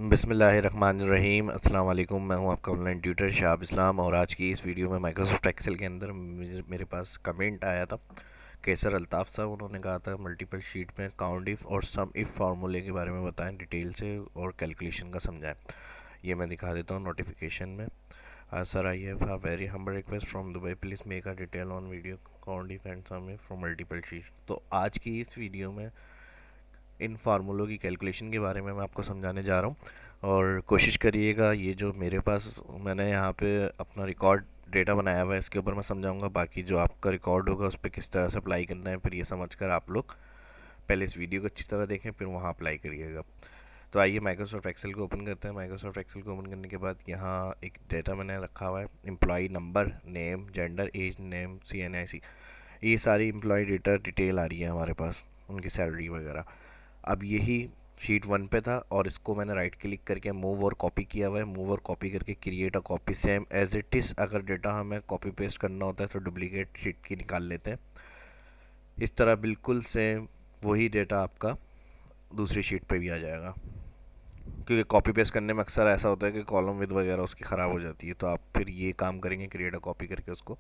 बिस्मिल्लाहिर्रहमानिर्रहीम। अस्सलाम वालेकुम। मैं हूं आपका ऑनलाइन ट्यूटर शाहब इस्लाम और आज की इस वीडियो में माइक्रोसॉफ्ट एक्सेल के अंदर मेरे पास कमेंट आया था केसर अल्ताफ़ साहब। उन्होंने कहा था मल्टीपल शीट में काउंट इफ़ और सम इफ़ फार्मूले के बारे में बताएं डिटेल से और कैलकुलेशन का समझाएं। ये मैं दिखा देता हूँ नोटिफिकेशन में। Sir, I have a very humble request from Dubai, please make a detail on video count if and sum if from multiple sheet. तो आज की इस वीडियो में इन फार्मूलों की कैलकुलेशन के बारे में मैं आपको समझाने जा रहा हूँ और कोशिश करिएगा ये जो मेरे पास मैंने यहाँ पे अपना रिकॉर्ड डेटा बनाया हुआ है इसके ऊपर मैं समझाऊंगा, बाकी जो आपका रिकॉर्ड होगा उस पर किस तरह से अप्लाई करना है फिर ये समझकर आप लोग पहले इस वीडियो को अच्छी तरह देखें फिर वहाँ अप्लाई करिएगा। तो आइए माइक्रोसॉफ्ट एक्सेल को ओपन करते हैं। माइक्रोसॉफ्ट एक्सेल को ओपन करने के बाद यहाँ एक डेटा मैंने रखा हुआ है, employee number, name, gender, age, name, CNIC। ये सारी एम्प्लॉय डेटा डिटेल आ रही है हमारे पास, उनकी सैलरी वगैरह। अब यही शीट 1 पे था और इसको मैंने राइट क्लिक करके मूव और कॉपी किया हुआ है। मूव और कॉपी करके create a copy same as it is. अगर डेटा हमें कॉपी पेस्ट करना होता है तो डुप्लीकेट शीट की निकाल लेते हैं। इस तरह बिल्कुल सेम वही डेटा आपका दूसरी शीट पे भी आ जाएगा, क्योंकि कॉपी पेस्ट करने में अक्सर ऐसा होता है कि कॉलम विद वगैरह उसकी ख़राब हो जाती है। तो आप फिर ये काम करेंगे, क्रिएट अ कॉपी करके उसको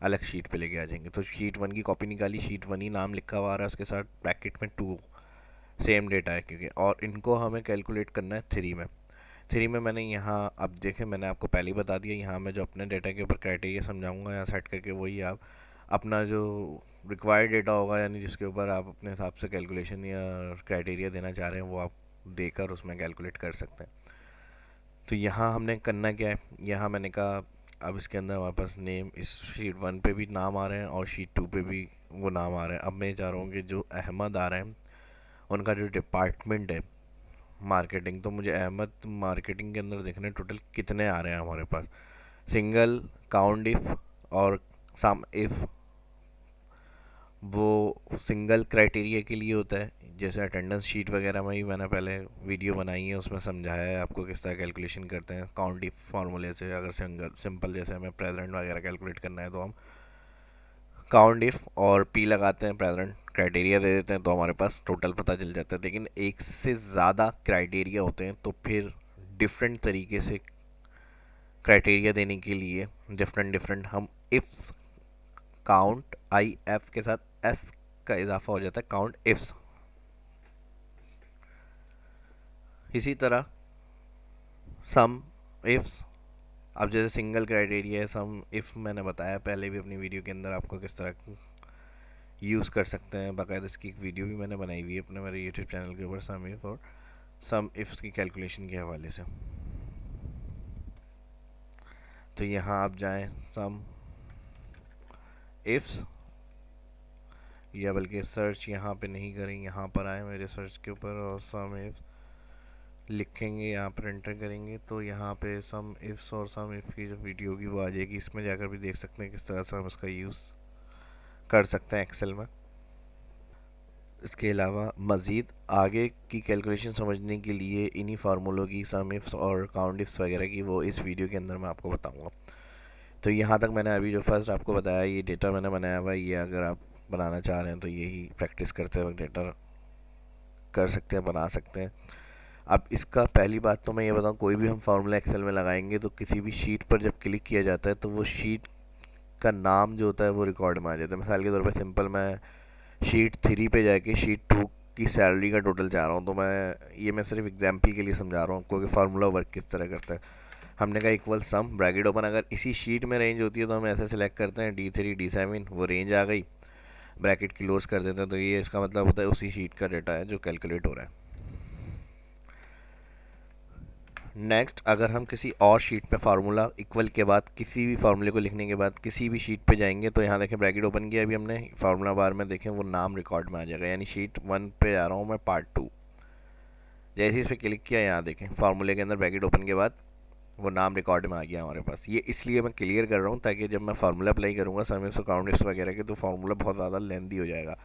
अलग शीट पे लेके आ जाएंगे। तो शीट 1 की कॉपी निकाली, शीट 1 ही नाम लिखा हुआ आ रहा है, उसके साथ ब्रैकेट में 2 सेम डेटा है क्योंकि, और इनको हमें कैलकुलेट करना है 3 में। 3 में मैंने यहाँ, अब देखें मैंने आपको पहले ही बता दिया, यहाँ मैं जो अपने डेटा के ऊपर क्राइटेरिया समझाऊंगा यहाँ सेट करके वही आप अपना जो रिक्वायर्ड डेटा होगा यानी जिसके ऊपर आप अपने हिसाब से कैलकुलेशन या क्राइटेरिया देना चाह रहे हैं वो आप देकर उसमें कैलकुलेट कर सकते हैं। तो यहाँ हमने करना क्या है, यहाँ मैंने कहा अब इसके अंदर हमारे पास नेम, इस शीट 1 पे भी नाम आ रहे हैं और शीट 2 पे भी वो नाम आ रहे हैं। अब मैं चाह रहा हूँ कि जो अहमद आ रहे हैं उनका जो डिपार्टमेंट है मार्केटिंग, तो मुझे अहमद मार्केटिंग के अंदर देखने टोटल कितने आ रहे हैं हमारे पास। सिंगल, काउंट इफ और सम इफ, वो सिंगल क्राइटेरिया के लिए होता है। जैसे अटेंडेंस शीट वगैरह में ही मैंने पहले वीडियो बनाई है, उसमें समझाया है आपको किस तरह कैलकुलेशन करते हैं काउंट इफ फार्मूले से। अगर सिंगल सिंपल जैसे हमें प्रेजेंट वगैरह कैलकुलेट करना है तो हम काउंट इफ और पी लगाते हैं, प्रेजेंट क्राइटेरिया दे देते हैं तो हमारे पास टोटल पता चल जाता है। लेकिन एक से ज़्यादा क्राइटेरिया होते हैं तो फिर डिफरेंट तरीके से क्राइटेरिया देने के लिए डिफरेंट डिफरेंट हम इफ्स, काउंट IF के साथ एस का इजाफा हो जाता है, काउंट इफ्स। इसी तरह सम इफ्स। अब जैसे सिंगल क्राइटेरिया है सम इफ, मैंने बताया पहले भी अपनी वीडियो के अंदर आपको किस तरह यूज़ कर सकते हैं। बाकायदा इसकी एक वीडियो भी मैंने बनाई हुई है अपने मेरे यूट्यूब चैनल के ऊपर, सम इफ और सम इफ्स की कैलकुलेशन के हवाले से। तो यहाँ आप जाएं सम इफ्स, या बल्कि सर्च यहाँ पे नहीं करें, यहाँ पर आए मेरे सर्च के ऊपर और सम इफ्स लिखेंगे, यहाँ पर एंटर करेंगे तो यहाँ पे सम इफ्स और सम इफ की जो वीडियो होगी वो आ जाएगी। इसमें जाकर भी देख सकते हैं किस तरह से हम इसका यूज़ कर सकते हैं एक्सेल में। इसके अलावा मज़ीद आगे की कैलकुलेशन समझने के लिए इन्हीं फार्मूलों की, सम इफ्स और काउंट इफ्स वगैरह की, वो इस वीडियो के अंदर मैं आपको बताऊंगा। तो यहाँ तक मैंने अभी जो फर्स्ट आपको बताया ये डेटा मैंने बनाया हुआ है, ये अगर आप बनाना चाह रहे हैं तो यही प्रैक्टिस करते वक्त डेटा कर सकते हैं, बना सकते हैं। अब इसका पहली बात तो मैं ये बताऊँ, कोई भी हम फार्मूला एक्सेल में लगाएंगे तो किसी भी शीट पर जब क्लिक किया जाता है तो वो शीट का नाम जो होता है वो रिकॉर्ड में आ जाता है। मिसाल के तौर पे सिंपल मैं शीट 3 पे जाके शीट 2 की सैलरी का टोटल चाह रहा हूँ, तो मैं सिर्फ एग्जांपल के लिए समझा रहा हूँ आपको कि फार्मूला वर्क किस तरह करता है। हमने कहा इक्वल सम ब्रैकेट ओपन, अगर इसी शीट में रेंज होती है तो हम ऐसे सिलेक्ट करते हैं D3 D7, वो रेंज आ गई, ब्रैकेट क्लोज कर देते हैं। तो ये इसका मतलब होता है उसी शीट का डेटा है जो कैलकुलेट हो रहा है। नेक्स्ट, अगर हम किसी और शीट पे फार्मूला इक्वल के बाद किसी भी फार्मूले को लिखने के बाद किसी भी शीट पे जाएंगे तो यहाँ देखें ब्रैकेट ओपन किया अभी हमने, फार्मूला बार में देखें वो नाम रिकॉर्ड में आ जाएगा। यानी शीट 1 पे जा रहा हूँ मैं, पार्ट 2, जैसे ही इस पर क्लिक किया यहाँ देखें फार्मूले के अंदर ब्रैकेट ओपन के बाद वो नाम रिकॉर्ड में आ गया हमारे पास। ये इसलिए मैं क्लियर कर रहा हूँ ताकि जब मैं फार्मूला अप्लाई करूँगा समिट्स अकाउंट्स वगैरह के तो फार्मूला बहुत ज़्यादा लेंदी हो जाएगा।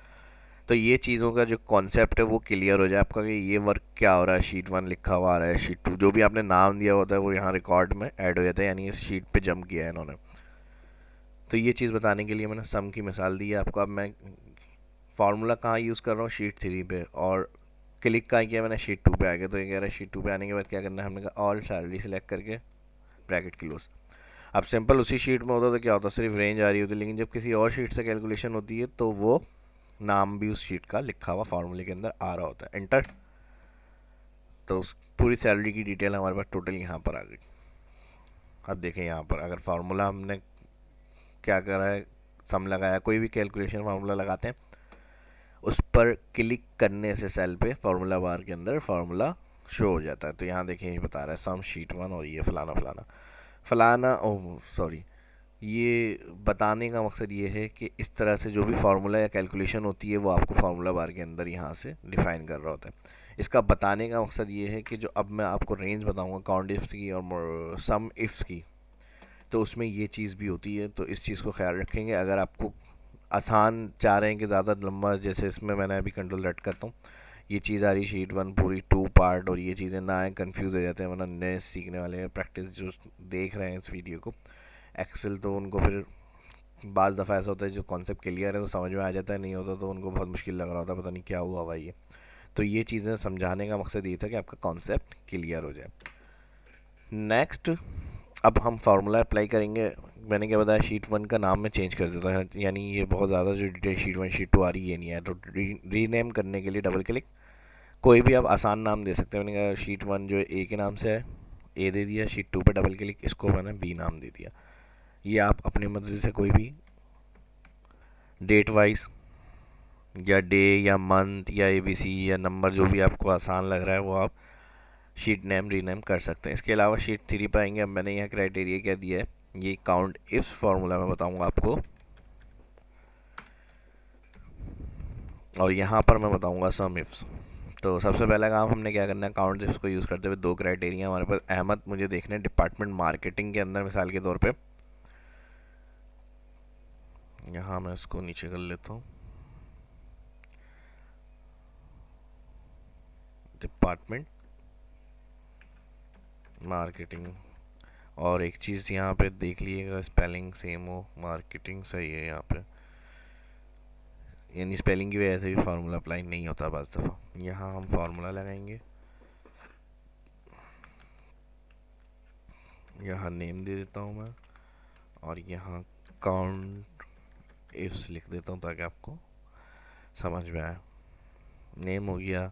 तो ये चीज़ों का जो कॉन्सेप्ट है वो क्लियर हो जाए आपका कि ये वर्क क्या हो रहा है। शीट 1 लिखा हुआ आ रहा है, शीट 2 जो भी आपने नाम दिया होता है वो यहाँ रिकॉर्ड में ऐड हो जाता है, यानी इस शीट पे जंप किया है इन्होंने। तो ये चीज़ बताने के लिए मैंने सम की मिसाल दी है आपको। अब मैं फार्मूला कहाँ यूज़ कर रहा हूँ, शीट 3 पे, और क्लिक कहाँ किया मैंने, शीट 2 पे आ गया। तो ये कह रहा है शीट 2 पे आने के बाद क्या करना है, हमने कहा ऑल सैलरी सेलेक्ट करके ब्रैकेट क्लोज। अब सिंपल उसी शीट में होता तो क्या होता, सिर्फ रेंज आ रही होती, लेकिन जब किसी और शीट से कैलकुलेशन होती है तो वो नाम भी उस शीट का लिखा हुआ फार्मूले के अंदर आ रहा होता है। एंटर। तो उस पूरी सैलरी की डिटेल हमारे पास टोटल यहाँ पर आ गई। अब देखें यहाँ पर अगर फार्मूला हमने क्या करा है, सम लगाया, कोई भी कैलकुलेशन फार्मूला लगाते हैं, उस पर क्लिक करने से सेल पे फार्मूला बार के अंदर फार्मूला शो हो जाता है। तो यहाँ देखिए ये बता रहा है सम शीट 1 और ये फलाना फलाना फलाना, ओह सॉरी, ये बताने का मकसद ये है कि इस तरह से जो भी फार्मूला या कैलकुलेशन होती है वो आपको फार्मूला बार के अंदर यहाँ से डिफाइन कर रहा होता है। इसका बताने का मकसद ये है कि जो अब मैं आपको रेंज बताऊंगा काउंट इफ्स की और सम इफ्स की, तो उसमें ये चीज़ भी होती है। तो इस चीज़ को ख्याल रखेंगे। अगर आपको आसान चाह रहे हैं कि ज़्यादा लंबा, जैसे इसमें मैंने अभी कंट्रोल रट करता हूँ, ये चीज़ आ रही शीट 1 पूरी 2 पार्ट, और ये चीज़ें ना आए कन्फ्यूज़ हो जाते हैं, वरना नए सीखने वाले हैं प्रैक्टिस जो देख रहे हैं इस वीडियो को एक्सेल, तो उनको फिर बाज़ दफ़ा ऐसा होता है जो कॉन्सेप्ट क्लियर है तो समझ में आ जाता है, नहीं होता तो उनको बहुत मुश्किल लग रहा होता है, पता नहीं क्या हुआ भाई ये। तो ये चीज़ें समझाने का मकसद ये था कि आपका कॉन्सेप्ट क्लियर हो जाए। नेक्स्ट, अब हम फार्मूला अप्लाई करेंगे। मैंने क्या बताया, शीट 1 का नाम मैं चेंज कर देता हूँ, यानी ये बहुत ज़्यादा जो डिटेल शीट 1 शीट 2 आ रही है नहीं है, तो रीनेम करने के लिए डबल क्लिक, कोई भी आप आसान नाम दे सकते हैं। मैंने कहा शीट 1 जो ए के नाम से है, ए दे दिया। शीट 2 पे डबल क्लिक, इसको मैंने बी नाम दे दिया। ये आप अपने मर्जी से कोई भी डेट वाइज या डे या मंथ या ABC या नंबर जो भी आपको आसान लग रहा है वो आप शीट नेम रीनेम कर सकते हैं। इसके अलावा शीट 3 पर आएंगे। अब मैंने यहाँ क्राइटेरिया क्या दिया है, ये काउंट इफ्स फार्मूला मैं बताऊंगा आपको, और यहाँ पर मैं बताऊंगा सम इफ्स। तो सबसे पहला काम हमने क्या करना है, काउंट इफ्स को यूज़ करते हुए दो क्राइटेरिया हमारे पास। अहमद मुझे देखने डिपार्टमेंट मार्केटिंग के अंदर, मिसाल के तौर पे यहाँ मैं इसको नीचे कर लेता हूँ, डिपार्टमेंट मार्केटिंग। और एक चीज़ यहाँ पे देख लीजिएगा, स्पेलिंग सेम हो, मार्केटिंग सही है यहाँ पे, यानी स्पेलिंग की वजह से भी फार्मूला अप्लाई नहीं होता बस दफ़ा। यहाँ हम फार्मूला लगाएंगे, यहाँ नेम दे देता हूँ मैं, और यहाँ काउंट इफ्स लिख देता हूँ ताकि आपको समझ में आए। नेम हो गया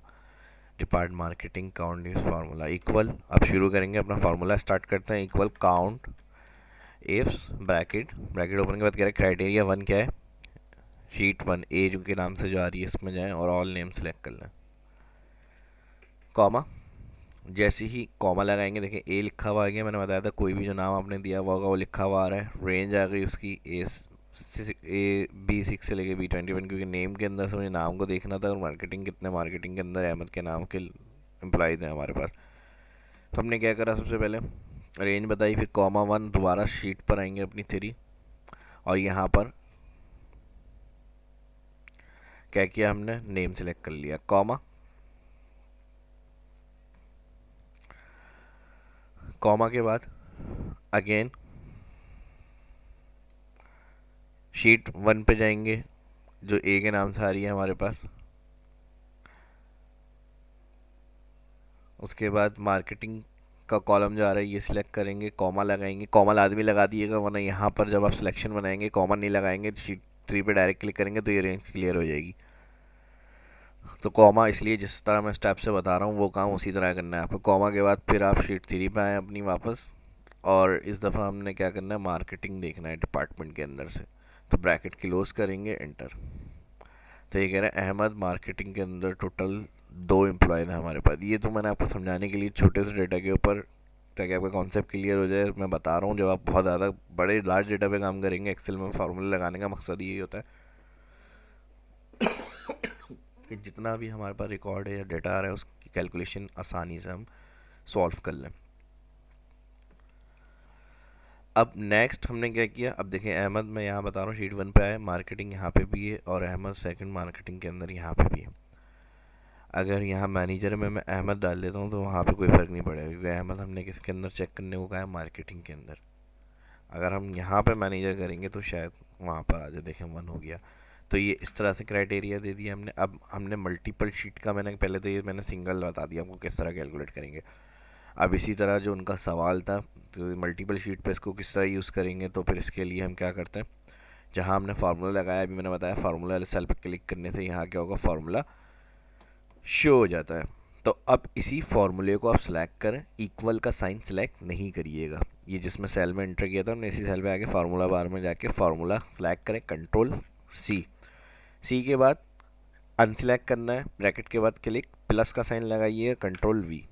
depart marketing count ifs formula equal. अब शुरू करेंगे अपना फार्मूला, स्टार्ट करते हैं। Equal count ifs bracket, bracket open के बाद कह रहे हैं क्राइटेरिया 1 क्या है, शीट 1 ए जो के नाम से जो आ रही है इसमें जाएं और ऑल नेम सेलेक्ट कर लें। कॉमा, जैसे ही कॉमा लगाएंगे देखें ए लिखा हुआ आ गया, मैंने बताया था कोई भी जो नाम आपने दिया हुआ होगा वो लिखा हुआ आ रहा है। रेंज आ गई उसकी B6 से लेके B21, क्योंकि नेम के अंदर से मुझे नाम को देखना था, और मार्केटिंग कितने, मार्केटिंग के अंदर अहमद के नाम के एम्प्लॉयज़ हैं हमारे पास। तो हमने क्या करा, सबसे पहले रेंज बताई, फिर कॉमा 1, दोबारा शीट पर आएंगे अपनी 3, और यहाँ पर क्या किया हमने, नेम सेलेक्ट कर लिया, कॉमा, कॉमा के बाद अगेन शीट 1 पे जाएंगे जो ए के नाम से आ रही है हमारे पास, उसके बाद मार्केटिंग का कॉलम जो आ रहा है ये सिलेक्ट करेंगे, कॉमा लगाएंगे, कॉमा लाजमी लगा दिएगा, वरना यहाँ पर जब आप सिलेक्शन बनाएंगे कॉमा नहीं लगाएंगे, शीट 3 पे डायरेक्ट क्लिक करेंगे तो ये रेंज क्लियर हो जाएगी। तो कॉमा इसलिए जिस तरह मैं स्टेप से बता रहा हूँ वो काम उसी तरह करना है आपको। कॉमा के बाद फिर आप शीट 3 पे आए अपनी वापस, और इस दफ़ा हमने क्या करना है, मार्केटिंग देखना है डिपार्टमेंट के अंदर से। तो ब्रैकेट क्लोज करेंगे, एंटर। तो ये कह रहे हैं अहमद मार्केटिंग के अंदर टोटल 2 एम्प्लॉयज़ हैं हमारे पास। ये तो मैंने आपको समझाने के लिए छोटे से डेटा के ऊपर, ताकि आपका कॉन्सेप्ट क्लियर हो जाए, मैं बता रहा हूँ। जब आप बहुत ज़्यादा बड़े लार्ज डेटा पे काम करेंगे एक्सेल में, फार्मूले लगाने का मकसद यही होता है कि जितना भी हमारे पास रिकॉर्ड है या डेटा आ रहा है उसकी कैलकुलेशन आसानी से हम सॉल्व कर लें। अब नेक्स्ट हमने क्या किया, अब देखें अहमद, मैं यहाँ बता रहा हूँ शीट 1 पे आए, मार्केटिंग यहाँ पे भी है, और अहमद सेकंड मार्केटिंग के अंदर यहाँ पे भी है। अगर यहाँ मैनेजर में मैं अहमद डाल देता हूँ तो वहाँ पे कोई फ़र्क नहीं पड़ेगा, क्योंकि अहमद हमने किसके अंदर चेक करने को कहा है, मार्केटिंग के अंदर। अगर हम यहाँ पे मैनेजर करेंगे तो शायद वहाँ पर आ जाए, देखें 1 हो गया। तो ये इस तरह से क्राइटेरिया दे दिया हमने। अब हमने मल्टीपल शीट का, मैंने पहले तो ये मैंने सिंगल बता दिया आपको किस तरह कैलकुलेट करेंगे। अब इसी तरह जो उनका सवाल था, तो मल्टीपल शीट पे इसको किस तरह यूज़ करेंगे, तो फिर इसके लिए हम क्या करते हैं, जहाँ हमने फार्मूला लगाया, अभी मैंने बताया फार्मूला वाले सेल पर क्लिक करने से यहाँ क्या होगा, फार्मूला शो हो जाता है। तो अब इसी फार्मूले को आप सिलेक्ट करें, इक्वल का साइन सिलेक्ट नहीं करिएगा। ये जिसमें सेल में एंटर किया था हमने, इसी सेल पे आके फार्मूला बार में जाके फार्मूला सिलेक्ट करें, कंट्रोल सी। सी के बाद अनसिलेक्ट करना है, ब्रैकेट के बाद क्लिक, प्लस का साइन लगाइए, कंट्रोल वी।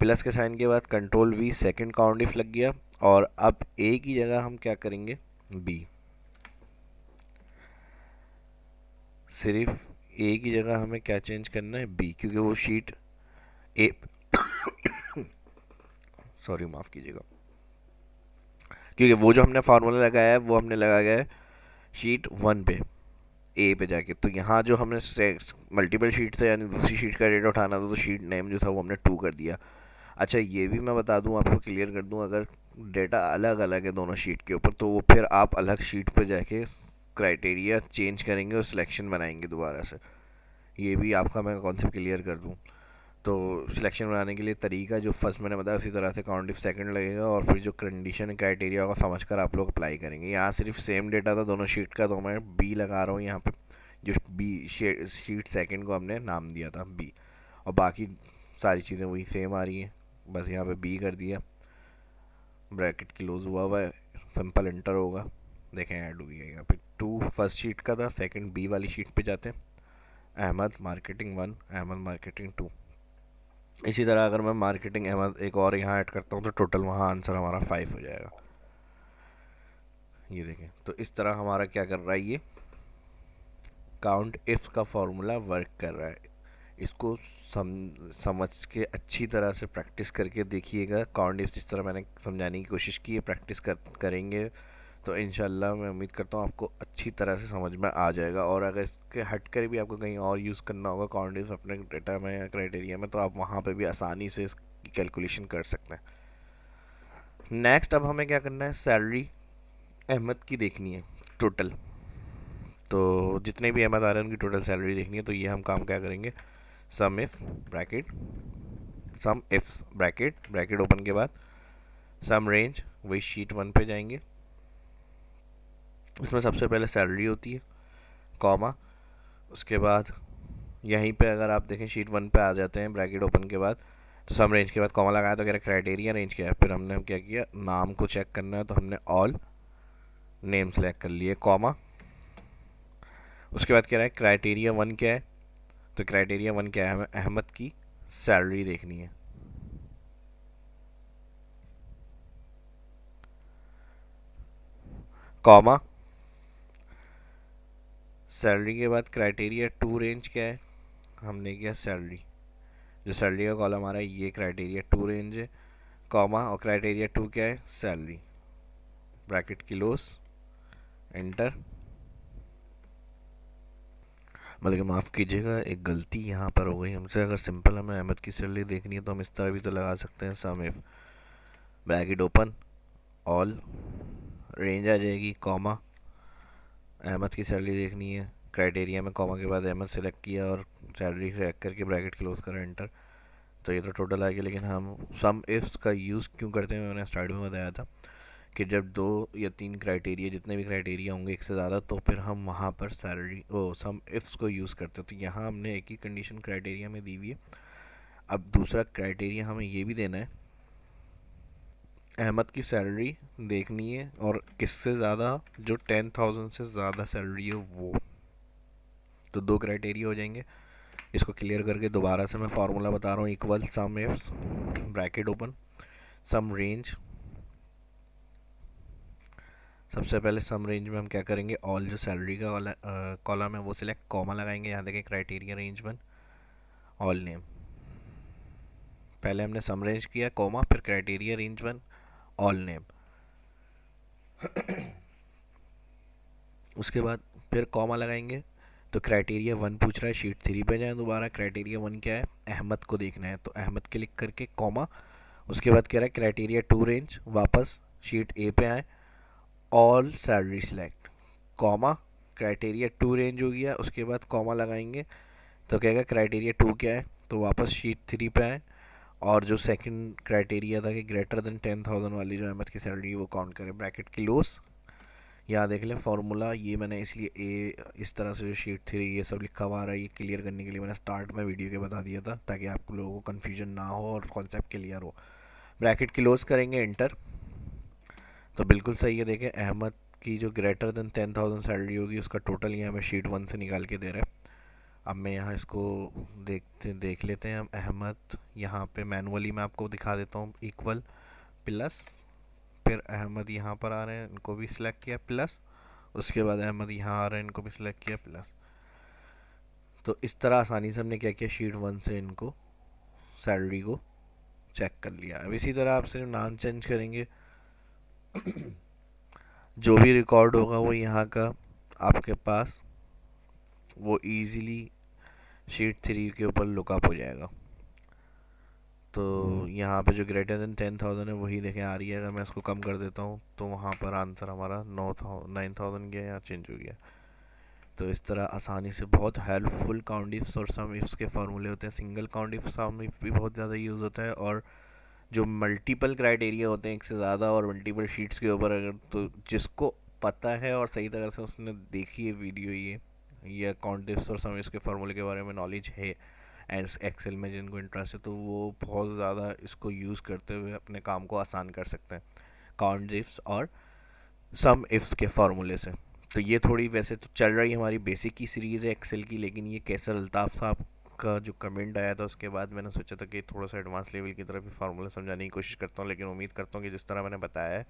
प्लस के साइन के बाद control we, second count if लग गया। और अब ए की जगह हम क्या करेंगे, बी। सिर्फ ए की जगह हमें क्या चेंज करना है, बी, क्योंकि वो शीट ए सॉरी माफ़ कीजिएगा, क्योंकि वो जो हमने फार्मूला लगाया है वो हमने लगाया है शीट 1 पे, ए पे जाके। तो यहाँ जो हमने मल्टीपल शीट से यानी दूसरी शीट का डेटा उठाना था, तो शीट नेम जो था वो हमने 2 कर दिया। अच्छा ये भी मैं बता दूं आपको, क्लियर कर दूं, अगर डेटा अलग अलग है दोनों शीट के ऊपर, तो वो फिर आप अलग शीट पर जाके क्राइटेरिया चेंज करेंगे और सिलेक्शन बनाएंगे दोबारा से। ये भी आपका मैं कॉन्सेप्ट क्लियर कर दूं। तो सिलेक्शन बनाने के लिए तरीका जो फर्स्ट मैंने बताया उसी तरह से काउंट इफ सेकंड लगेगा, और फिर जो कंडीशन क्राइटेरिया होगा समझकर आप लोग अप्लाई करेंगे। यहाँ सिर्फ सेम डेटा था दोनों शीट का, तो मैं बी लगा रहा हूँ यहाँ पे। जो बी शीट सेकंड को हमने नाम दिया था बी, और बाकी सारी चीज़ें वही सेम आ रही हैं, बस यहाँ पे बी कर दिया, ब्रैकेट क्लोज हुआ है, सिंपल एंटर होगा, देखें ऐड हो गया यहाँ पे। 2 फर्स्ट शीट का था, सेकंड बी वाली शीट पे जाते हैं, अहमद मार्केटिंग 1, अहमद मार्केटिंग 2। इसी तरह अगर मैं मार्केटिंग अहमद एक और यहाँ ऐड करता हूँ, तो टोटल वहाँ आंसर हमारा 5 हो जाएगा। ये देखें, तो इस तरह हमारा क्या कर रहा है, ये काउंट इफ का फॉर्मूला वर्क कर रहा है। इसको समझ के अच्छी तरह से प्रैक्टिस करके देखिएगा। काउंट इफ जिस तरह मैंने समझाने की कोशिश की है, प्रैक्टिस करेंगे तो इंशाल्लाह मैं उम्मीद करता हूँ आपको अच्छी तरह से समझ में आ जाएगा। और अगर इसके हट कर भी आपको कहीं और यूज़ करना होगा काउंट इफ अपने डेटा में या क्राइटेरिया में, तो आप वहाँ पे भी आसानी से इसकी कैलकुलेशन कर सकते हैं। नेक्स्ट अब हमें क्या करना है, सैलरी अहमद की देखनी है टोटल। तो जितने भी अहमद आ रहे हैं उनकी टोटल सैलरी देखनी है। तो ये हम काम क्या करेंगे, SUMIF bracket, SUMIFS bracket, bracket open के बाद सम रेंज, वही शीट 1 पे जाएंगे, इसमें सबसे पहले सैलरी होती है, कॉमा, उसके बाद यहीं पे अगर आप देखें शीट 1 पे आ जाते हैं, ब्रैकेट ओपन के बाद तो सम रेंज के बाद कॉमा लगाया, तो कह रहा क्राइटेरिया रेंज क्या है। फिर हमने क्या किया, नाम को चेक करना है, तो हमने ऑल नेम सेलेक्ट कर लिए, कॉमा, उसके बाद कह रहा है क्राइटेरिया 1 क्या है, तो क्राइटेरिया 1 क्या है, हमें अहमद की सैलरी देखनी है, कॉमा, सैलरी के बाद क्राइटेरिया 2 रेंज क्या है, हमने किया सैलरी, जो सैलरी का कॉलम आ रहा है ये क्राइटेरिया 2 रेंज है, कॉमा, और क्राइटेरिया 2 क्या है, सैलरी, ब्रैकेट क्लोज, एंटर। मतलब कि माफ़ कीजिएगा, एक गलती यहाँ पर हो गई हमसे। अगर सिंपल हमें अहमद की सैलरी देखनी है तो हम इस तरह भी तो लगा सकते हैं, SUMIF bracket open, all, range आ जाएगी, कॉमा, अहमद की सैलरी देखनी है, क्राइटेरिया में कॉमा के बाद अहमद सेलेक्ट किया और सैलरी सेलेक्ट करके ब्रैकेट क्लोज करा, एंटर। तो ये तो टोटल आ गया। लेकिन हम सम इफ्स का यूज़ क्यों करते हैं, मैंने स्टार्ट में बताया था कि जब 2 या 3 क्राइटेरिया, जितने भी क्राइटेरिया होंगे एक से ज़्यादा, तो फिर हम वहाँ पर सैलरी सम इफ्स को यूज़ करते हैं। तो यहाँ हमने एक ही कंडीशन क्राइटेरिया में दी हुई है। अब दूसरा क्राइटेरिया हमें ये भी देना है, अहमद की सैलरी देखनी है और किससे ज़्यादा, जो 10,000 से ज़्यादा सैलरी है वो। तो 2 क्राइटेरिया हो जाएंगे। इसको क्लियर करके दोबारा से मैं फार्मूला बता रहा हूँ, equal SUMIFS bracket open, sum range, सबसे पहले सम रेंज में हम क्या करेंगे, ऑल जो सैलरी का वाला कॉलम है वो सिलेक्ट, कॉमा लगाएंगे, यहाँ देखें क्राइटेरिया रेंज 1, ऑल नेम। पहले हमने सम रेंज किया, कॉमा, फिर क्राइटेरिया रेंज 1, ऑल नेम। उसके बाद फिर कॉमा लगाएंगे, तो क्राइटेरिया 1 पूछ रहा है, शीट 3 पे जाए दोबारा, क्राइटेरिया 1 क्या है, अहमद को देखना है, तो अहमद क्लिक करके कॉमा, उसके बाद कह रहा है क्राइटेरिया 2 रेंज, वापस शीट ए पे आए, all salary select, comma, criteria 2 range हो गया, उसके बाद कॉमा लगाएंगे तो कहेगा क्राइटेरिया 2 क्या है, तो वापस शीट 3 पे आए और जो सेकंड क्राइटेरिया था कि ग्रेटर देन 10,000 वाली जो अहमद की सैलरी वो काउंट करें, ब्रैकेट क्लोज। यहाँ देख लें फॉर्मूला, ये मैंने इसलिए ए इस तरह से जो शीट 3 ये सब लिखा हुआ आ रहा है, ये क्लियर करने के लिए मैंने स्टार्ट में वीडियो के बता दिया था ताकि आप लोगों को कन्फ्यूजन ना हो और कॉन्सेप्ट क्लियर हो। ब्रैकेट क्लोज करेंगे, इंटर, तो बिल्कुल सही है। देखें अहमद की जो ग्रेटर देन 10,000 सैलरी होगी उसका टोटल ये हमें शीट 1 से निकाल के दे रहा है। अब मैं यहाँ इसको देख लेते हैं हम। अहमद यहाँ पे मैनुअली मैं आपको दिखा देता हूँ, इक्वल प्लस, फिर अहमद यहाँ पर आ रहे हैं, इनको भी सिलेक्ट किया प्लस, उसके बाद अहमद यहाँ आ रहे हैं, इनको भी सिलेक्ट किया प्लस। तो इस तरह आसानी से हमने क्या किया, शीट 1 से इनको सैलरी को चेक कर लिया। अब इसी तरह आप सिर्फ नाम चेंज करेंगे, जो भी रिकॉर्ड होगा वो यहाँ का आपके पास वो इजीली शीट 3 के ऊपर लुकअप हो जाएगा। तो यहाँ पे जो ग्रेटर देन 10,000 है वही देखें आ रही है। अगर मैं इसको कम कर देता हूँ तो वहाँ पर आंसर हमारा 9,000 गया, यहाँ चेंज हो गया। तो इस तरह आसानी से बहुत हेल्पफुल काउंट इफ्स और सम इफ्स के फार्मूले होते हैं। Single count if sum if भी बहुत ज़्यादा यूज़ होता है, और जो मल्टीपल क्राइटेरिया होते हैं एक से ज़्यादा और मल्टीपल शीट्स के ऊपर, अगर तो जिसको पता है और सही तरह से उसने देखी है वीडियो, ये काउंट इफ्स और सम इफ्स के फार्मूले के बारे में नॉलेज है एक्सेल में, जिनको इंटरेस्ट है तो वो बहुत ज़्यादा इसको यूज़ करते हुए अपने काम को आसान कर सकते हैं काउंट इफ्स और सम इफ्स के फार्मूले से। तो ये थोड़ी वैसे तो चल रही हमारी बेसिक की सीरीज़ है एक्सेल की, लेकिन ये कैसर अल्ताफ़ साहब का जो कमेंट आया था उसके बाद मैंने सोचा था कि थोड़ा सा एडवांस लेवल की तरफ भी फार्मूला समझाने की कोशिश करता हूँ। लेकिन उम्मीद करता हूँ कि जिस तरह मैंने बताया है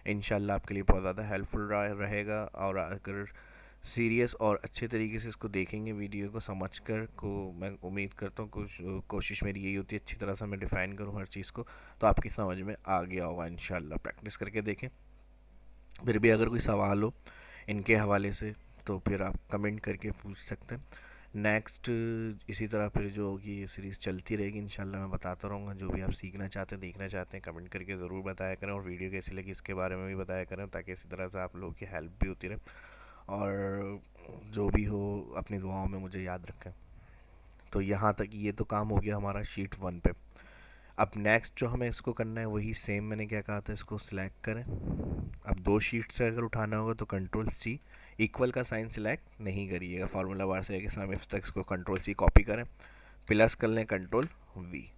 इंशाल्लाह आपके लिए बहुत ज़्यादा हेल्पफुल रहेगा। और अगर सीरियस और अच्छे तरीके से इसको देखेंगे वीडियो को समझ कर को, मैं उम्मीद करता हूँ कुछ कोशिश मेरी यही होती है अच्छी तरह से मैं डिफ़ाइन करूँ हर चीज़ को, तो आपकी समझ में आ गया होगा इंशाल्लाह। प्रैक्टिस करके देखें, फिर भी अगर कोई सवाल हो इनके हवाले से तो फिर आप कमेंट करके पूछ सकते हैं। नेक्स्ट इसी तरह फिर जो होगी ये सीरीज़ चलती रहेगी इंशाल्लाह, मैं बताता रहूँगा। जो भी आप सीखना चाहते हैं, देखना चाहते हैं, कमेंट करके ज़रूर बताया करें, और वीडियो कैसी लगी इसके बारे में भी बताया करें, ताकि इसी तरह से आप लोगों की हेल्प भी होती रहे। और जो भी हो अपनी दुआओं में मुझे याद रखें। तो यहाँ तक ये तो काम हो गया हमारा शीट 1 पे। अब नेक्स्ट जो हमें इसको करना है वही सेम मैंने क्या कहा था, इसको सिलेक्ट करें। अब 2 शीट से अगर उठाना होगा तो कंट्रोल सी, इक्वल का साइन सिलेक्ट नहीं करिएगा, फार्मूला बार से लेके सम इफ तक इसको कंट्रोल सी कॉपी करें, प्लस कर लें कंट्रोल वी।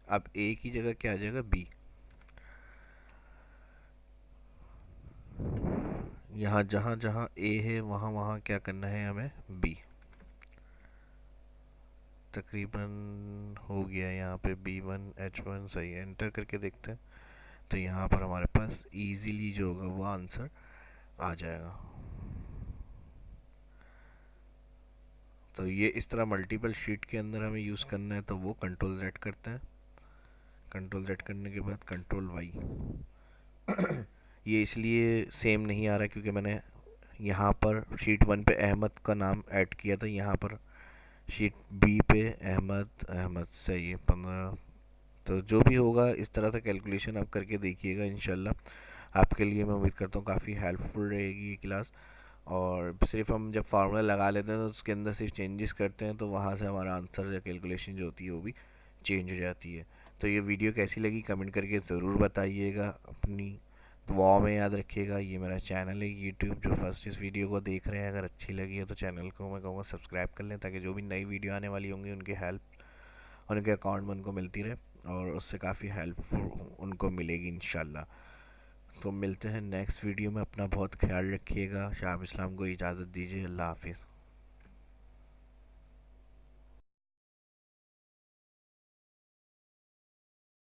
अब ए की जगह क्या आ जाएगा, बी। यहाँ जहाँ जहाँ ए है वहाँ वहाँ क्या करना है हमें, बी। तकरीबन हो गया यहाँ पे B1 H1 सही है। एंटर करके देखते हैं तो यहाँ पर हमारे पास इजीली जो होगा वो आंसर आ जाएगा। तो ये इस तरह मल्टीपल शीट के अंदर हमें यूज़ करना है, तो वो कंट्रोल Z करते हैं। कंट्रोल Z करने के बाद कंट्रोल Y। ये इसलिए सेम नहीं आ रहा क्योंकि मैंने यहाँ पर शीट 1 पे अहमद का नाम ऐड किया था, यहाँ पर शीट बी पे अहमद सही है 15। तो जो भी होगा इस तरह से कैलकुलेशन आप करके देखिएगा इंशाल्लाह। आपके लिए मैं उम्मीद करता हूँ काफ़ी हेल्पफुल रहेगी ये क्लास। और सिर्फ हम जब फार्मूला लगा लेते हैं तो उसके अंदर सिर्फ चेंजेस करते हैं, तो वहाँ से हमारा आंसर या कैलकुलेशन जो होती है वो भी चेंज हो जाती है। तो ये वीडियो कैसी लगी कमेंट करके ज़रूर बताइएगा। अपनी दुआओं में याद रखिएगा। ये मेरा चैनल है यूट्यूब, जो फर्स्ट इस वीडियो को देख रहे हैं अगर अच्छी लगी है तो चैनल को मैं कहूँगा सब्सक्राइब कर लें, ताकि जो भी नई वीडियो आने वाली होंगी उनकी हेल्प उनके अकाउंट में उनको मिलती रहे और उससे काफ़ी हेल्प उनको मिलेगी इंशाल्लाह। तो मिलते हैं नेक्स्ट वीडियो में। अपना बहुत ख्याल रखिएगा। शाह इस्लाम को इजाज़त दीजिए। अल्लाह हाफिज़।